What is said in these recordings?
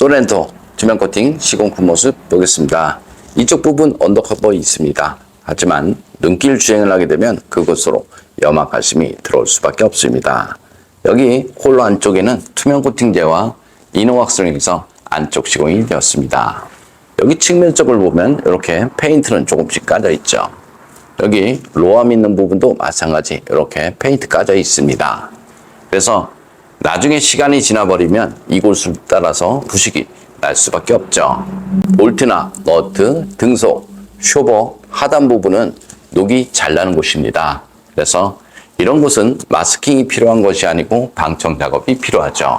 소렌토 투명 코팅 시공품 모습 보겠습니다. 이쪽 부분 언더커버 있습니다. 하지만 눈길 주행을 하게 되면 그곳으로 염화가심이 들어올 수밖에 없습니다. 여기 홀로 안쪽에는 투명 코팅제와 이노왁스링에서 안쪽 시공이 되었습니다. 여기 측면 쪽을 보면 이렇게 페인트는 조금씩 까져 있죠. 여기 로암 있는 부분도 마찬가지 이렇게 페인트 까져 있습니다. 그래서 나중에 시간이 지나버리면 이곳을 따라서 부식이 날 수밖에 없죠. 볼트나 너트, 등속, 쇼버, 하단 부분은 녹이 잘 나는 곳입니다. 그래서 이런 곳은 마스킹이 필요한 것이 아니고 방청 작업이 필요하죠.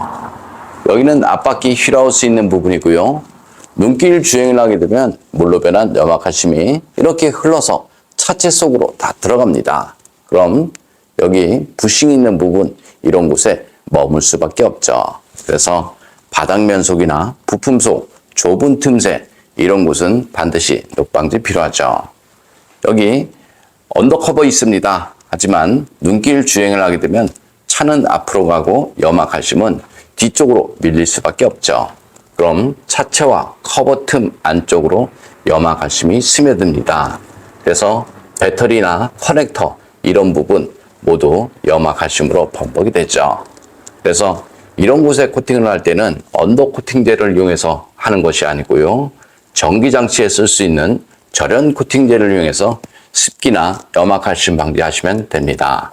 여기는 앞바퀴 휠아웃 있는 부분이고요. 눈길 주행을 하게 되면 물로 변한 염화가심이 이렇게 흘러서 차체 속으로 다 들어갑니다. 그럼 여기 부싱 있는 부분 이런 곳에 머물 수밖에 없죠. 그래서 바닥면 속이나 부품 속 좁은 틈새 이런 곳은 반드시 녹방지 필요하죠. 여기 언더커버 있습니다. 하지만 눈길 주행을 하게 되면 차는 앞으로 가고 염화가심은 뒤쪽으로 밀릴 수밖에 없죠. 그럼 차체와 커버 틈 안쪽으로 염화가심이 스며듭니다. 그래서 배터리나 커넥터 이런 부분 모두 염화가심으로 범벅이 되죠. 그래서 이런 곳에 코팅을 할 때는 언더 코팅제를 이용해서 하는 것이 아니고요. 전기장치에 쓸 수 있는 절연 코팅제를 이용해서 습기나 염화가심 방지하시면 됩니다.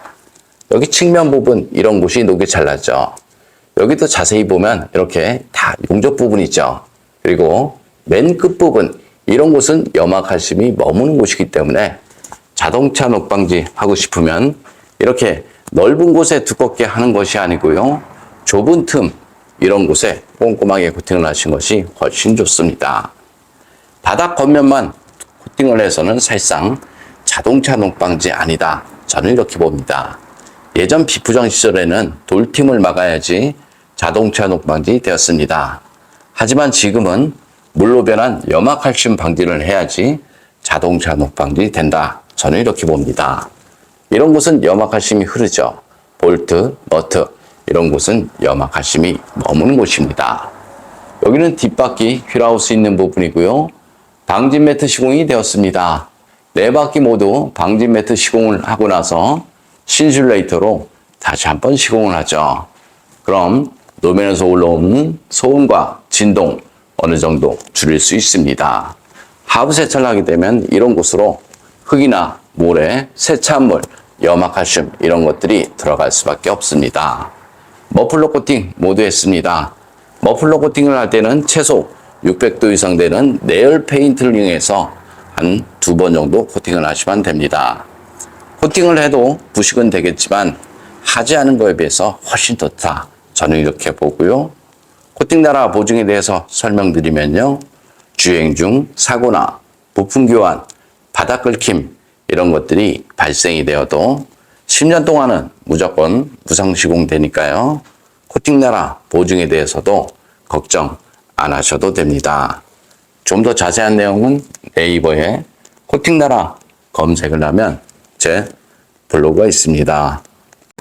여기 측면 부분 이런 곳이 녹이 잘 나죠. 여기도 자세히 보면 이렇게 다 용접 부분이 있죠. 그리고 맨 끝부분 이런 곳은 염화가심이 머무는 곳이기 때문에 자동차 녹방지 하고 싶으면 이렇게 넓은 곳에 두껍게 하는 것이 아니고요. 좁은 틈 이런 곳에 꼼꼼하게 코팅을 하신 것이 훨씬 좋습니다. 바닥 겉면만 코팅을 해서는 사실상 자동차 녹방지 아니다. 저는 이렇게 봅니다. 예전 비프정 시절에는 돌팀을 막아야지 자동차 녹방지 되었습니다. 하지만 지금은 물로 변한 염화칼슘 방지를 해야지 자동차 녹방지 된다. 저는 이렇게 봅니다. 이런 곳은 염화칼슘이 흐르죠. 볼트, 너트 이런 곳은 염화가심이 머무는 곳입니다. 여기는 뒷바퀴 휠아웃이 있는 부분이고요. 방진 매트 시공이 되었습니다. 네 바퀴 모두 방진 매트 시공을 하고 나서 신슐레이터로 다시 한번 시공을 하죠. 그럼 노면에서 올라오는 소음과 진동 어느 정도 줄일 수 있습니다. 하부 세차를 하게 되면 이런 곳으로 흙이나 모래, 세차물, 염화칼슘 이런 것들이 들어갈 수밖에 없습니다. 머플러 코팅 모두 했습니다. 머플러 코팅을 할 때는 최소 600도 이상 되는 내열 페인트를 이용해서 한 2번 정도 코팅을 하시면 됩니다. 코팅을 해도 부식은 되겠지만 하지 않은 거에 비해서 훨씬 좋다. 저는 이렇게 보고요. 코팅 나라 보증에 대해서 설명드리면요. 주행 중 사고나 부품 교환, 바닥 긁힘 이런 것들이 발생이 되어도 10년 동안은 무조건 무상 시공되니까요. 코팅 나라 보증에 대해서도 걱정 안 하셔도 됩니다. 좀 더 자세한 내용은 네이버에 코팅 나라 검색을 하면 제 블로그가 있습니다.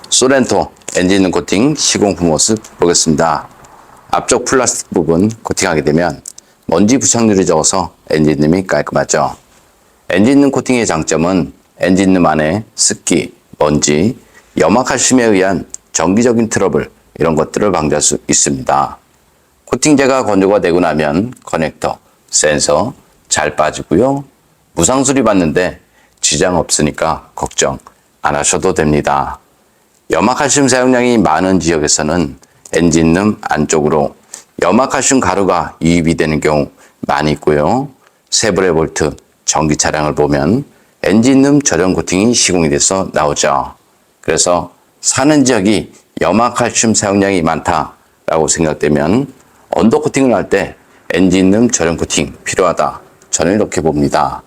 소렌토 엔진 코팅 시공품 모습 보겠습니다. 앞쪽 플라스틱 부분 코팅하게 되면 먼지 부착률이 적어서 엔진룸이 깔끔하죠. 엔진룸 코팅의 장점은 엔진룸 안에 습기, 먼지, 염화칼슘에 의한 정기적인 트러블 이런 것들을 방지할 수 있습니다. 코팅제가 건조가 되고 나면 커넥터, 센서 잘 빠지고요. 무상 수리 받는데 지장 없으니까 걱정 안 하셔도 됩니다. 염화칼슘 사용량이 많은 지역에서는 엔진룸 안쪽으로 염화칼슘 가루가 유입이 되는 경우 많이 있고요. 세브레 볼트 전기 차량을 보면 엔진룸 절연 코팅이 시공이 돼서 나오죠. 그래서 사는 지역이 염화칼슘 사용량이 많다라고 생각되면 언더 코팅을 할 때 엔진룸 절연 코팅 필요하다. 저는 이렇게 봅니다.